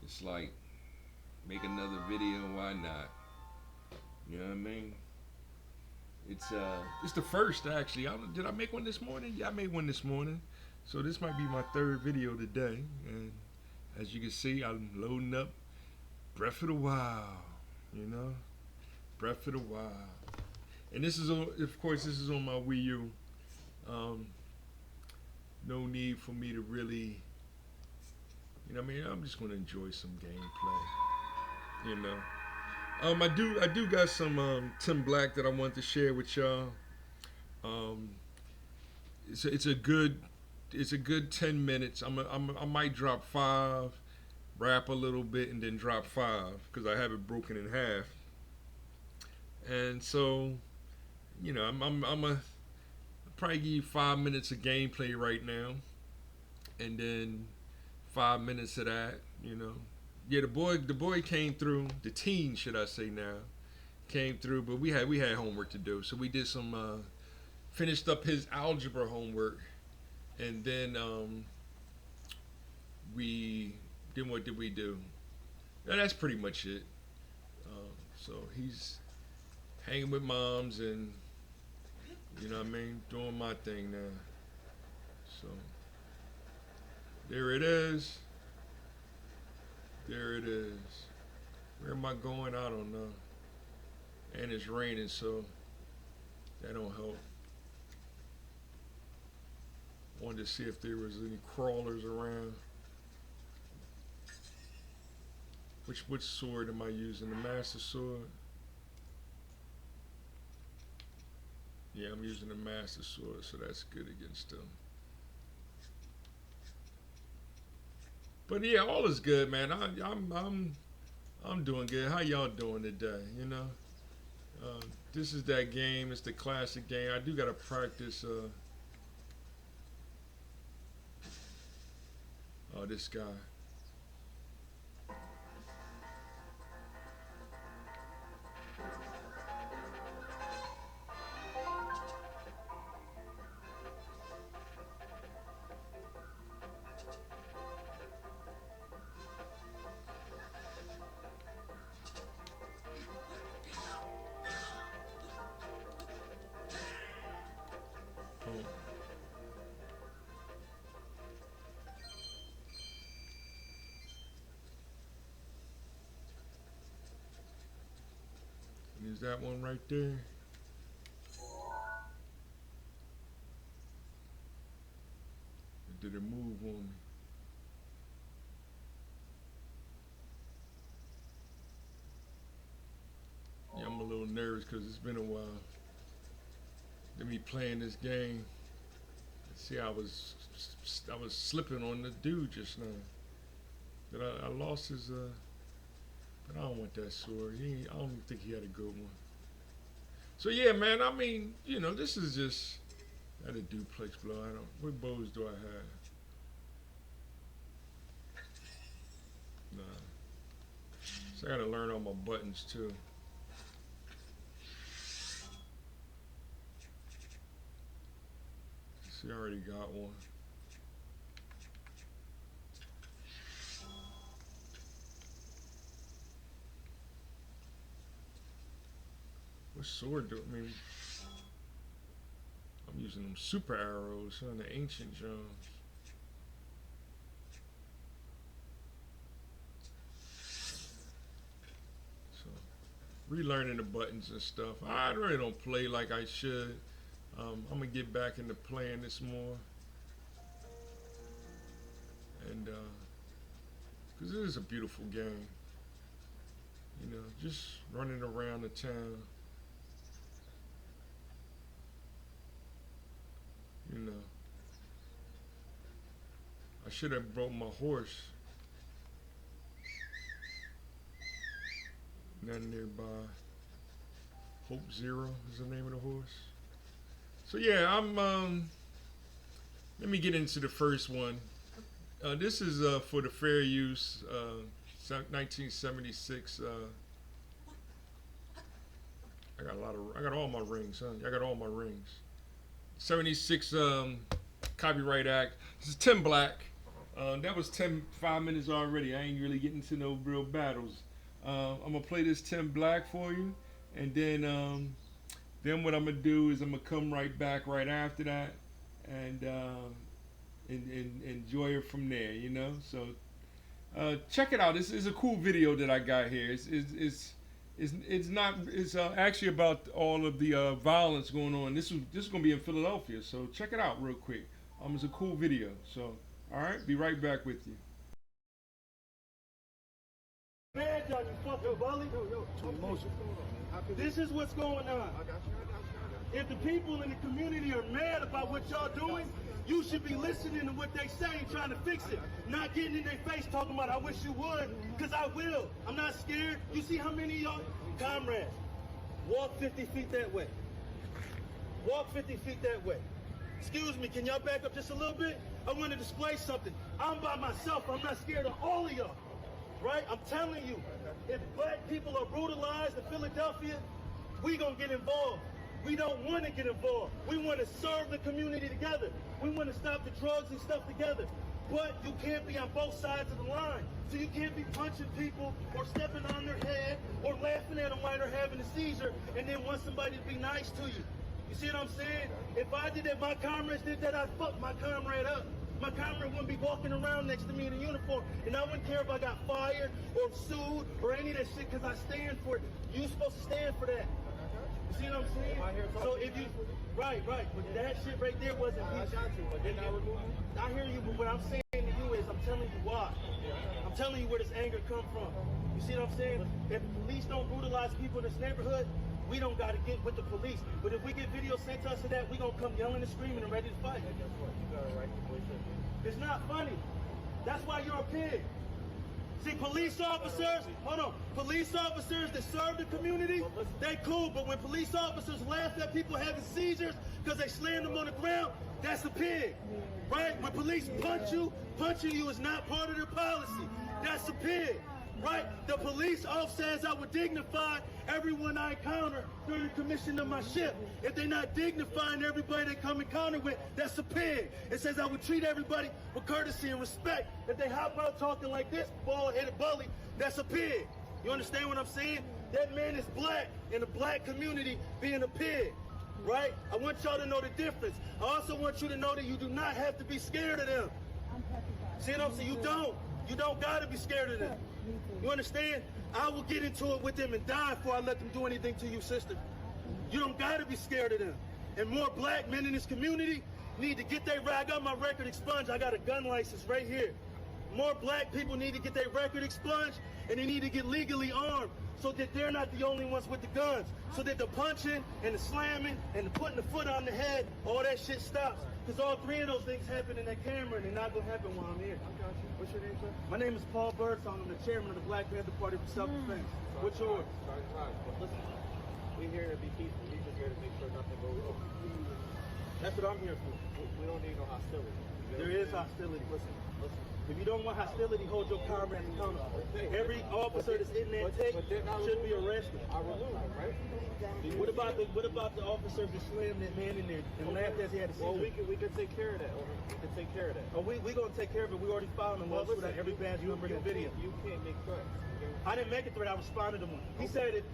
it's like make another video. Why not? You know what I mean? It's the first actually. Did I make one this morning? Yeah, I made one this morning. So this might be my third video today, and as you can see, I'm loading up Breath of the Wild. You know, Breath of the Wild, and this is on, of course, this is on my Wii U. Um, no need for me to really, you know, what I mean, I'm just gonna enjoy some gameplay. You know, I do got some Tim Black that I want to share with y'all. Um, it's a good it's a good 10 minutes. I might drop five, rap a little bit, and then drop five because I have it broken in half. And so, you know, I'm a probably give you 5 minutes of gameplay right now, and then 5 minutes of that. You know, yeah, the boy came through. The teen, should I say now, came through, but we had homework to do, so we did some finished up his algebra homework, and then we then what did we do? And that's pretty much it. So he's hanging with moms and you know what I mean, doing my thing now. So there it is. There it is. Where am I going? I don't know. And it's raining, so that don't help. Wanted to see if there was any crawlers around. Which sword am I using? The Master Sword? Yeah, I'm using the Master Sword, so that's good against them. But yeah, all is good, man. I'm doing good. How y'all doing today? You know, uh, this is that game. It's the classic game. I do gotta practice. Oh, this guy. Oh, is that one right there? Or did it move on me? Yeah, I'm a little nervous because it's been a while. Let me playing this game. See, I was slipping on the dude just now. That I lost his. But I don't want that sword. I don't think he had a good one. So yeah, man. I mean, you know, this is just. I had a duplex blow. I don't. What bows do I have? Nah. So I gotta learn all my buttons too. See, I already got one. What sword do I mean? I'm using them super arrows, huh? The ancient Jones. So relearning the buttons and stuff. I really don't play like I should. I'm gonna get back into playing this more, and because it is a beautiful game. You know, just running around the town. You know, I should have brought my horse. Nothing nearby. Hope Zero is the name of the horse. So yeah, I'm. Let me get into the first one. This is for the fair use, 1976. I got all my rings, huh? I got all my rings. 76 Copyright Act. This is Tim Black. That was 5 minutes already. I ain't really getting to no real battles. I'm gonna play this 10 Black for you, and then what I'm gonna do is I'm gonna come right back right after that, and enjoy it from there. You know, so check it out. This is a cool video that I got here. It's not. It's actually about all of the violence going on. This is gonna be in Philadelphia. So check it out real quick. It's a cool video. So all right, be right back with you. Man, you fucking bully. Too emotional. This is what's going on. If the people in the community are mad about what y'all doing, you should be listening to what they say and trying to fix it. Not getting in their face talking about, I wish you would, because I will. I'm not scared. You see how many of y'all, comrades, walk 50 feet that way. Walk 50 feet that way. Excuse me, can y'all back up just a little bit? I want to display something. I'm by myself. I'm not scared of all of y'all. Right? I'm telling you, if black people are brutalized in Philadelphia, we gonna get involved. We don't want to get involved. We want to serve the community together. We want to stop the drugs and stuff together. But you can't be on both sides of the line. So you can't be punching people or stepping on their head or laughing at them while they're having a seizure and then want somebody to be nice to you. You see what I'm saying? If I did that, my comrades did that, I'd fuck my comrade up. My comrade wouldn't be walking around next to me in a uniform, and I wouldn't care if I got fired or sued or any of that shit, because I stand for it. You supposed to stand for that. You see what I'm saying? So if you, right, but that shit right there wasn't peaceful. I hear you, but what I'm saying to you is, I'm telling you why. I'm telling you where this anger come from. You see what I'm saying? If the police don't brutalize people in this neighborhood, we don't got to get with the police. But if we get video sent to us of that, we going to come yelling and screaming and ready to fight. It's not funny. That's why you're a pig. See, police officers, hold on, police officers that serve the community, they cool, but when police officers laugh at people having seizures because they slammed them on the ground, that's a pig, right? When police punching you is not part of their policy. That's a pig. Right? The police officer says I would dignify everyone I encounter during the commission of my shift. If they're not dignifying everybody they come encounter with, that's a pig. It says I would treat everybody with courtesy and respect. If they hop out talking like this, bald-headed bully, that's a pig. You understand what I'm saying? That man is black in the black community being a pig. Right? I want y'all to know the difference. I also want you to know that you do not have to be scared of them. See what I'm saying? You don't. You don't gotta be scared of them. You understand? I will get into it with them and die before I let them do anything to you, sister. You don't gotta be scared of them. And more black men in this community need to get their I got my record expunged. I got a gun license right here. More black people need to get their record expunged, and they need to get legally armed so that they're not the only ones with the guns. So that the punching and the slamming and the putting the foot on the head, all that shit stops. Because all three of those things happen in that camera, and they're not going to happen while I'm here. I got you. What's your name, sir? My name is Paul Birdsong. I'm the chairman of the Black Panther Party for Self-Defense. What's yours? Listen, we're here to be peaceful. We're just here to make sure nothing goes wrong. That's what I'm here for. We don't need no hostility. There is hostility. Listen. If you don't want hostility, hold your comrades accountable. Every officer that's in that take should be arrested. I remove them, right? What about the officers that slammed that man in there and laughed as he had a seizure? Well, we can take care of that. We can take care of that. Oh, we gonna take care of it. We already filed a lawsuit with every badge number in the video. You can't make threats. Okay? I didn't make a threat. I responded to one. He said it.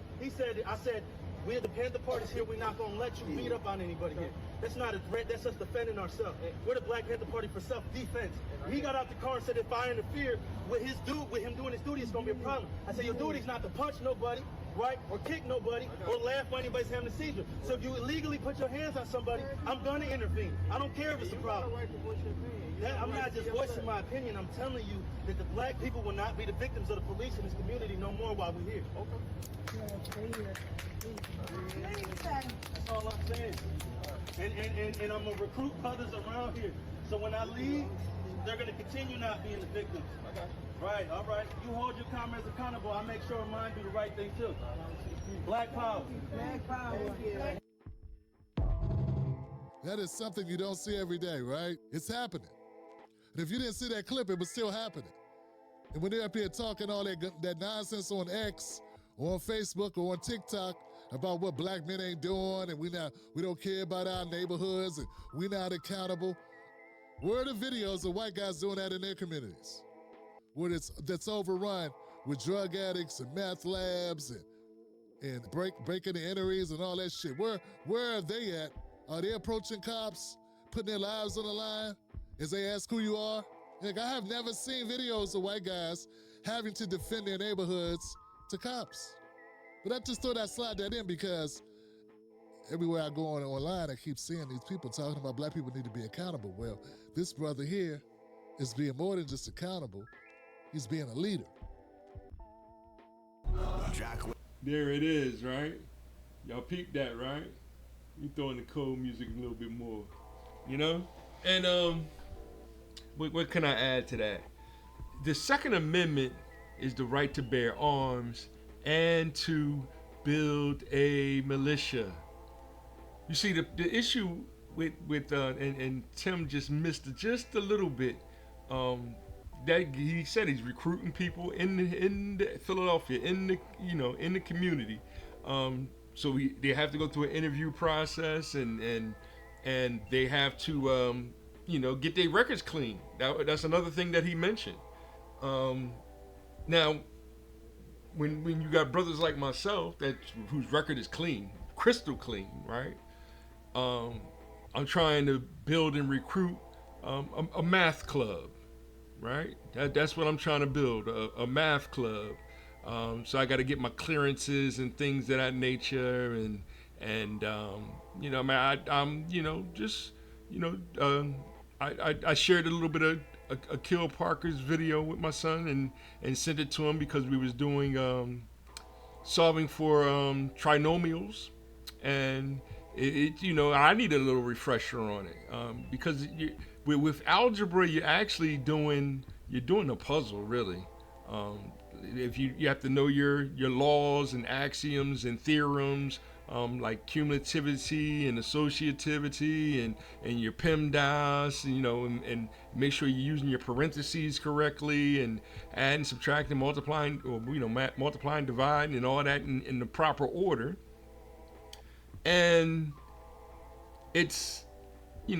I said, we the Panther Party's here. We're not gonna let you beat up on anybody here. That's not a threat. That's us defending ourselves. We're the Black Panther Party for self-defense. He got out the car and said if I interfere with him doing his duty, it's gonna be a problem. I said your duty's not to punch nobody, right, or kick nobody, or laugh while anybody's having a seizure. So if you illegally put your hands on somebody, I'm gonna intervene. I don't care if it's a problem. I'm not just voicing my opinion. I'm telling you that the black people will not be the victims of the police in this community no more while we're here. Okay. That's all I'm saying. And I'm going to recruit others around here. So when I leave, they're going to continue not being the victims. Okay. Right, all right. You hold your comrades accountable. I make sure mine do the right thing too. Black power. Black power. That is something you don't see every day, right? It's happening. And if you didn't see that clip, it was still happening. And when they're up here talking all that nonsense on X or on Facebook or on TikTok about what black men ain't doing and we don't care about our neighborhoods and we're not accountable. Where are the videos of white guys doing that in their communities? Where that's overrun with drug addicts and meth labs and breaking the entries and all that shit. Where are they at? Are they approaching cops, putting their lives on the line as they ask who you are? Like, I have never seen videos of white guys having to defend their neighborhoods to cops. But I just thought I'd slide that in because everywhere I go online, I keep seeing these people talking about black people need to be accountable. Well, this brother here is being more than just accountable. He's being a leader. There it is, right? Y'all peep that, right? You throwing the cold music a little bit more, you know? And what can I add to that? The Second Amendment is the right to bear arms and to build a militia. You see, the issue with and Tim just missed it just a little bit. That he said he's recruiting people in the Philadelphia, in the community. So they have to go through an interview process and they have to get their records clean. That's another thing that he mentioned. Now, when you got brothers like myself whose record is clean, crystal clean, right? I'm trying to build and recruit a math club, right? That's what I'm trying to build, a math club. So I got to get my clearances and things of that nature, I shared a little bit of Akil Parker's video with my son and sent it to him because we was doing solving for trinomials, and I need a little refresher on it because with algebra you're actually doing a puzzle really. If you have to know your laws and axioms and theorems, like cumulativity and associativity and your PEMDAS, and make sure you're using your parentheses correctly and adding, subtracting, multiplying, or multiplying, dividing, and all that in the proper order. And it's the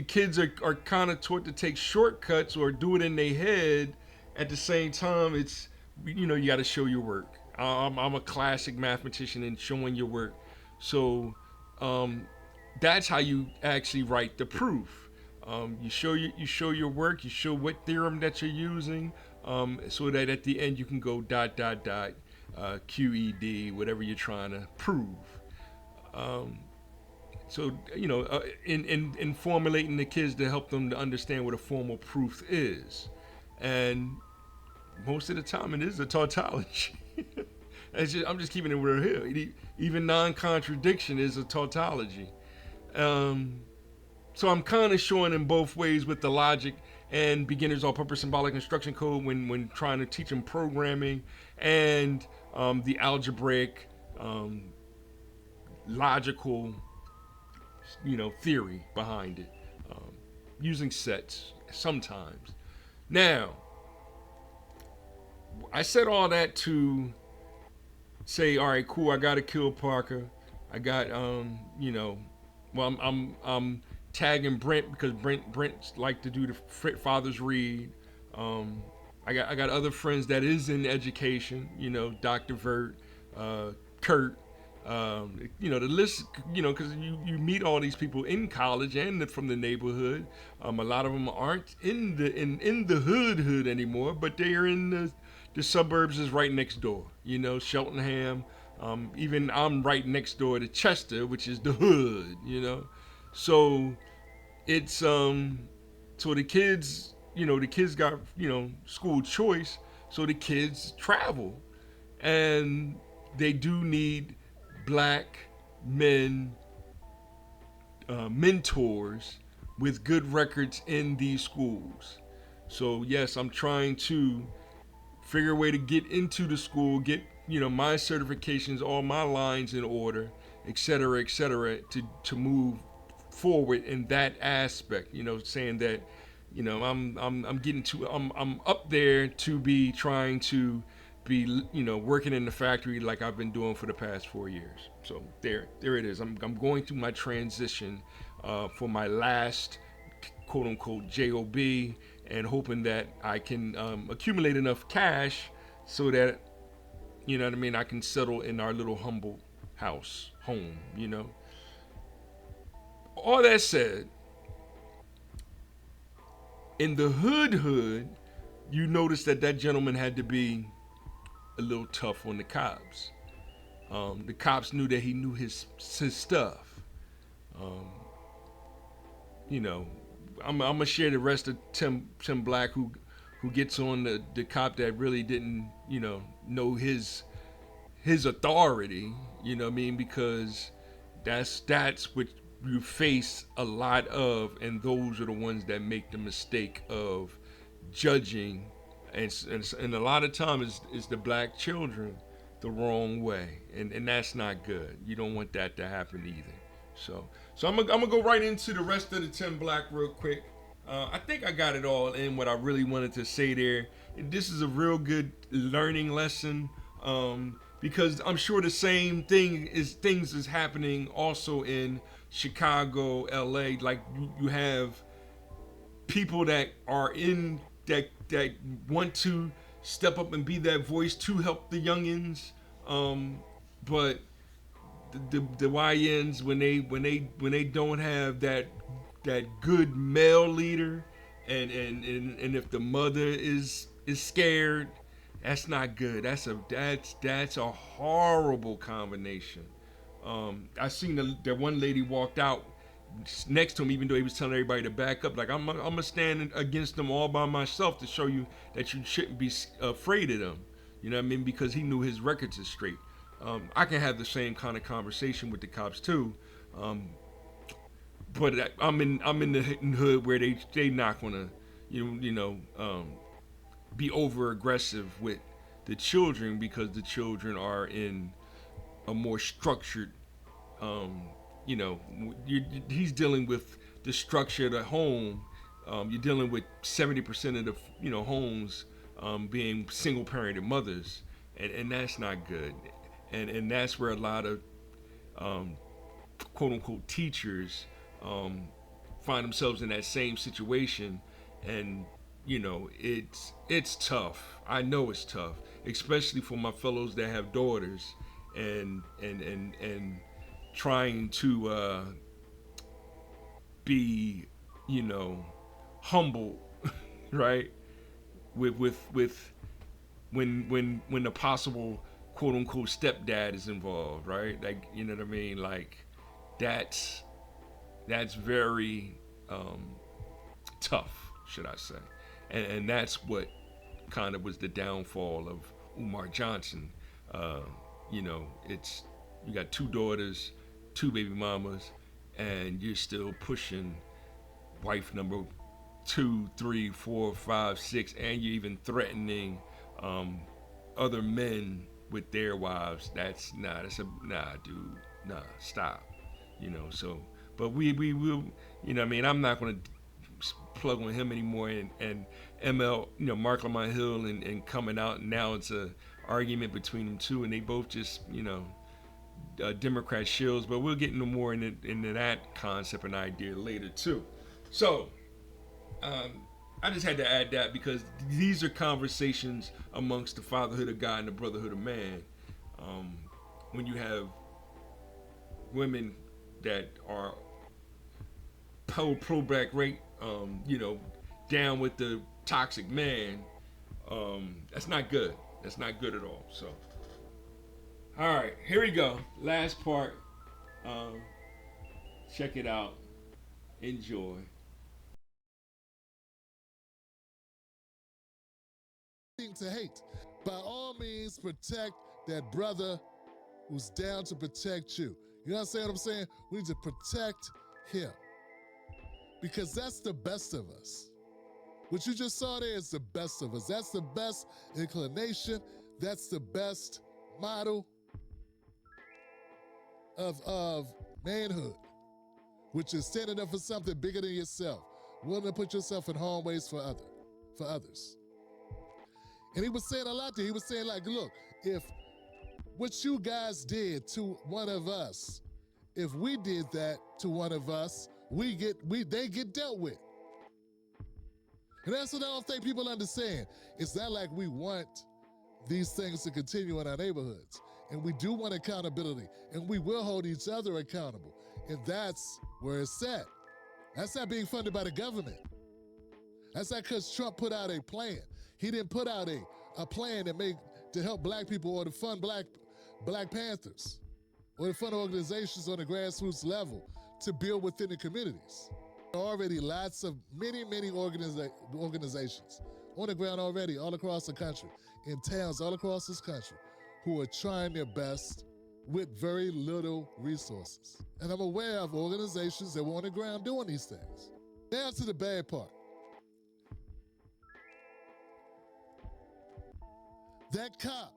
kids are kind of taught to take shortcuts or do it in their head. At the same time, it's you got to show your work. I'm a classic mathematician in showing your work, so that's how you actually write the proof. You show your work, you show what theorem that you're using, so that at the end you can go ... QED, whatever you're trying to prove. So in formulating the kids to help them to understand what a formal proof is, and most of the time it is a tautology. I'm just keeping it real here. Even non-contradiction is a tautology. So I'm kind of showing in both ways with the logic and beginners all-purpose symbolic instruction code when trying to teach them programming, and the algebraic logical theory behind it, using sets sometimes. Now, I said all that to say, all right, cool, I got Akil Parker. I got I'm tagging Brent because Brent's like to do the Fathers Read. I got other friends that is in education, Dr. Vert, Kurt, the list, because you meet all these people in college and from the neighborhood. A lot of them aren't in the hood anymore, but they are in the suburbs is right next door. Cheltenham. Even I'm right next door to Chester, which is the hood. So it's so the kids, the kids got school choice, so the kids travel, and they do need black men, mentors with good records in these schools. So yes, I'm trying to figure a way to get into the school, get my certifications, all my lines in order, etc., to move forward in that aspect. Saying that I'm getting to I'm up there to be trying to be working in the factory like I've been doing for the past 4 years. So there it is. I'm going through my transition for my last quote unquote job, and hoping that I can accumulate enough cash so that, you know what I mean, I can settle in our little humble home. All that said, in the hood, you notice that gentleman had to be a little tough on the cops. The cops knew that he knew his stuff. Um, you know, I'm gonna share the rest of Tim Black, who gets on the cop that really didn't know his authority. You know what I mean? Because that's what you face a lot of, and those are the ones that make the mistake of judging, and a lot of times it's the black children the wrong way, and that's not good. You don't want that to happen either. So I'm gonna go right into the rest of the Tim Black real quick. I think I got it all in what I really wanted to say there. This is a real good learning lesson, because I'm sure the same things is happening also in Chicago, LA. Like you have people that are in that want to step up and be that voice to help the youngins, but the YNs, when they don't have that good male leader, and if the mother is scared, that's not good. That's a horrible combination. I seen the one lady walked out next to him, even though he was telling everybody to back up. Like, I'm gonna stand against them all by myself to show you that you shouldn't be afraid of them. You know what I mean? Because he knew his records is straight. I can have the same kind of conversation with the cops too, but I'm in the hood where they not gonna be over aggressive with the children, because the children are in a more structured, he's dealing with the structure of the home. You're dealing with 70% of the homes being single parented mothers, and that's not good. And that's where a lot of quote unquote teachers find themselves in that same situation. And it's tough. I know it's tough, especially for my fellows that have daughters, and trying to be humble, right, with when the possible quote unquote stepdad is involved, right? Like, you know what I mean? Like, that's very tough, should I say? And that's what kind of was the downfall of Umar Johnson. It's, you got 2 daughters, 2 baby mamas, and you're still pushing wife number 2, 3, 4, 5, 6, and you're even threatening other men with their wives. That's dude, stop. So, but we will, I mean, I'm not going to plug on him anymore, and ML, Mark Lamont Hill, and coming out, and now it's a argument between them two, and they both just, Democrat shills. But we'll get into more into that concept and idea later too. So, I just had to add that, because these are conversations amongst the fatherhood of God and the brotherhood of man. When you have women that are pro black rape, down with the toxic man, that's not good. That's not good at all. So, all right, here we go. Last part. Check it out. Enjoy. To hate. By all means, protect that brother who's down to protect you. You understand what I'm saying? We need to protect him, because that's the best of us. What you just saw there is the best of us. That's the best inclination. That's the best model of manhood, which is standing up for something bigger than yourself, willing to put yourself in harm's way for others. And he was saying a lot there. He was saying, like, look, if what you guys did to one of us, if we did that to one of us, they get dealt with. And that's what I don't think people understand. It's not like we want these things to continue in our neighborhoods. And we do want accountability, and we will hold each other accountable. And that's where it's at. That's not being funded by the government. That's not because Trump put out a plan. He didn't put out a plan to help black people or to fund black Panthers or to fund organizations on the grassroots level to build within the communities. There are already many organizations on the ground already all across the country, in towns all across this country, who are trying their best with very little resources. And I'm aware of organizations that were on the ground doing these things. Now to the bad part. That cop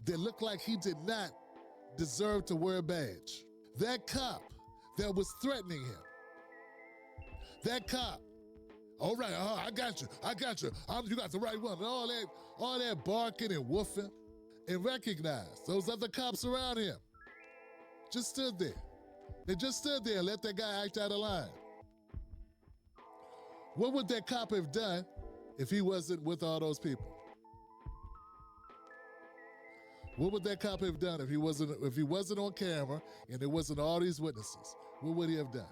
that looked like he did not deserve to wear a badge. That cop that was threatening him. That cop, all right, I got you. You got the right one. And all that barking and woofing, and recognized those other cops around him. Just stood there. They just stood there and let that guy act out of line. What would that cop have done if he wasn't with all those people? What would that cop have done if he wasn't on camera and there wasn't all these witnesses? What would he have done?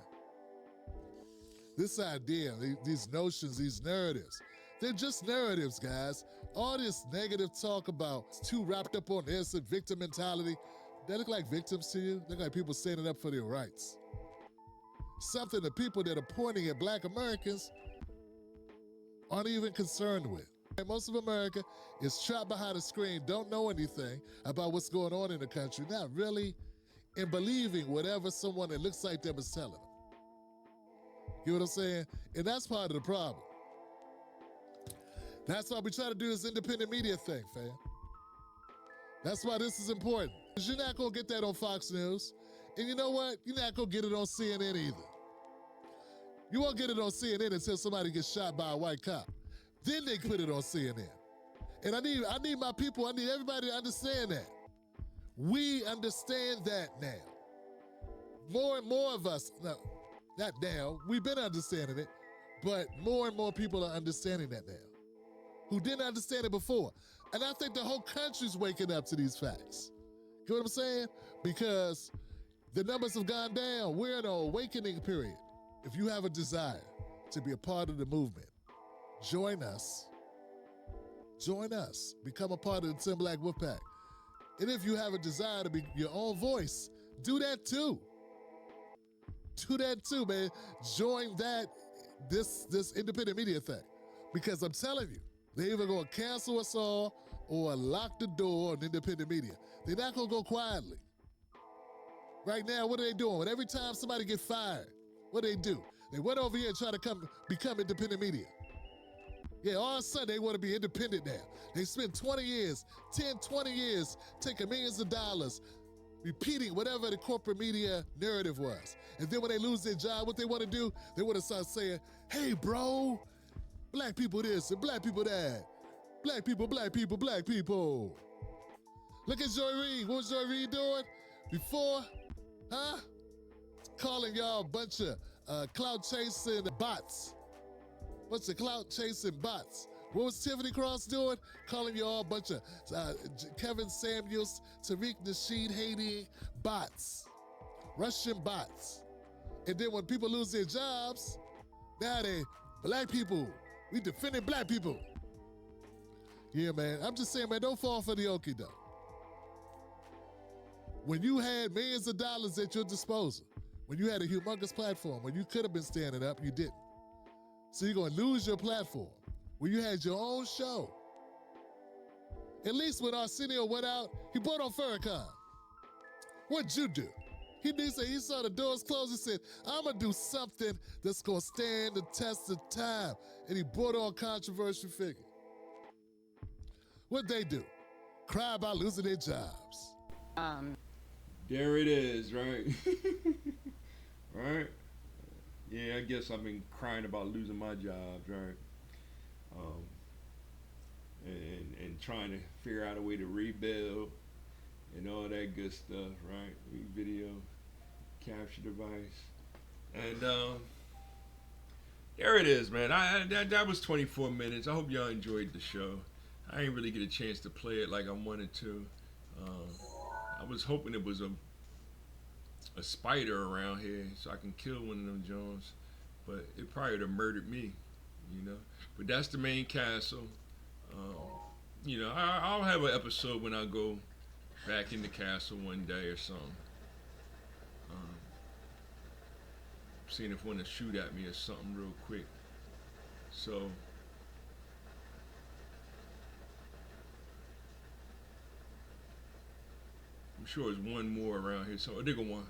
This idea, these notions, these narratives, they're just narratives, guys. All this negative talk about it's too wrapped up on this and victim mentality, they look like victims to you. They look like people standing up for their rights. Something the people that are pointing at black Americans aren't even concerned with. And most of America is trapped behind a screen, don't know anything about what's going on in the country, not really, and believing whatever someone that looks like them is telling them. You know what I'm saying? And that's part of the problem. That's why we try to do this independent media thing, fam. That's why this is important. Because you're not going to get that on Fox News. And you know what? You're not going to get it on CNN either. You won't get it on CNN until somebody gets shot by a white cop. Then they put it on CNN. And I need my people, I need everybody to understand that. We understand that now. More and more of us, no, not now, we've been understanding it, but more and more people are understanding that now, who didn't understand it before. And I think the whole country's waking up to these facts. You know what I'm saying? Because the numbers have gone down. We're in an awakening period. If you have a desire to be a part of the movement, join us. Join us. Become a part of the Tim Black Wolfpack. And if you have a desire to be your own voice, do that too. Do that too, man. Join this independent media thing. Because I'm telling you, they're either going to cancel us all or lock the door on independent media. They're not going to go quietly. Right now, what are they doing? Every time somebody gets fired, what do? They went over here and try to become independent media. Yeah, all of a sudden they want to be independent now. They spent 20 years, 10, 20 years, taking millions of dollars, repeating whatever the corporate media narrative was. And then when they lose their job, what they want to do, they want to start saying, hey, bro, black people this and black people that. Black people, black people, black people. Look at Joy Reid. What was Joy Reid doing before? Huh? Calling y'all a bunch of clout chasing bots. Bunch of clout chasing bots. What was Tiffany Cross doing? Calling you all a bunch of Kevin Samuels, Tariq Nasheed hating bots. Russian bots. And then when people lose their jobs, now they, black people, we defending black people. Yeah, man, I'm just saying, man, don't fall for the okie doke. When you had millions of dollars at your disposal, when you had a humongous platform, when you could have been standing up, you didn't. So you're going to lose your platform when you had your own show. At least when Arsenio went out, he brought on Farrakhan. What'd you do? He saw the doors closed and said, I'm going to do something that's going to stand the test of time. And he brought on controversial figure. What'd they do? Cry about losing their jobs. There it is, right? Right? Yeah, I guess I've been crying about losing my jobs, right? And trying to figure out a way to rebuild and all that good stuff, right? Video capture device. And there it is, man. That was 24 minutes. I hope y'all enjoyed the show. I ain't really get a chance to play it like I wanted to. I was hoping it was a spider around here so I can kill one of them Jones, but it probably would have murdered me, you know. But that's the main castle. Um, I'll have an episode when I go back in the castle one day or something. Um, Seeing if one to shoot at me or something real quick. So I'm sure there's one more around here. So there go one.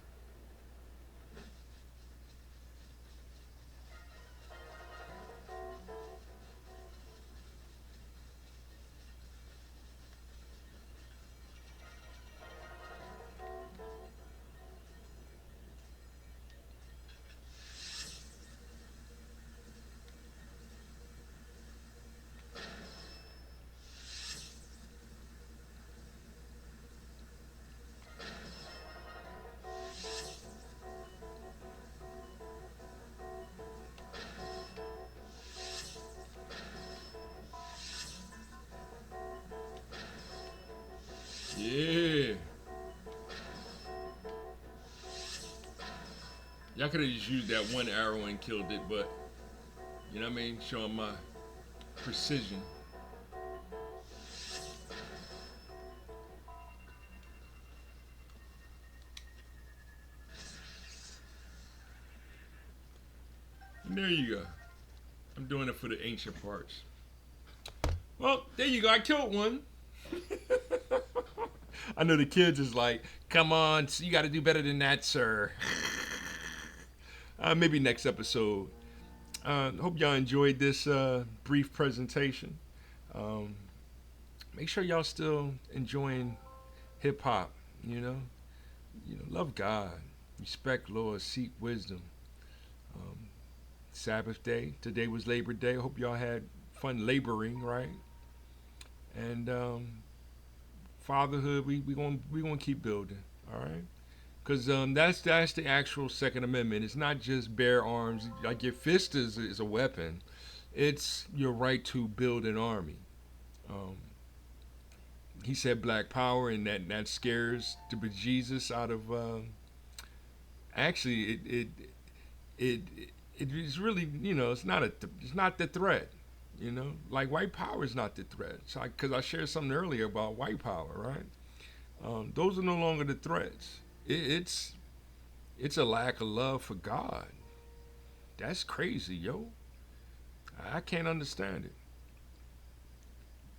Yeah. Y'all could have just used that one arrow and killed it, but you know what I mean? Showing my precision. And there you go. I'm doing it for the ancient parts. Well, there you go. I killed one. I know the kids is like, come on, you got to do better than that, sir. Maybe next episode. Hope y'all enjoyed this brief presentation. Make sure y'all still enjoying hip hop. Love God, respect Lord, seek wisdom. Sabbath day. Today was Labor Day. Hope y'all had fun laboring, right? And fatherhood, we gonna keep building, all right? Because that's the actual Second Amendment. It's not just bear arms. Like your fist is a weapon. It's your right to build an army. He said Black Power, and that scares the bejesus out of. Actually, it's really, it's not the threat. Like white power is not the threat. So because I shared something earlier about white power, right? Those are no longer the threats. It's a lack of love for God. That's crazy, yo. I can't understand it.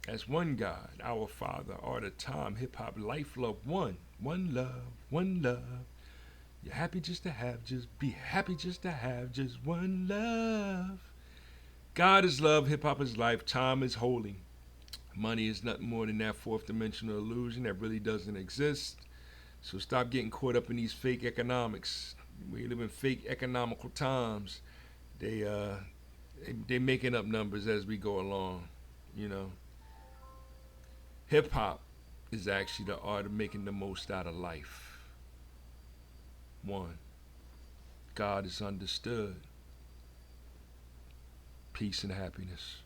As one God, our Father, art of time, hip hop, life, love, one love, one love. You're happy just to have, just be happy just to have, just one love. God is love, hip hop is life, time is holy. Money is nothing more than that fourth dimensional illusion that really doesn't exist. So stop getting caught up in these fake economics. We live in fake economical times. They're making up numbers as we go along, Hip hop is actually the art of making the most out of life. One, God is understood. Peace and happiness.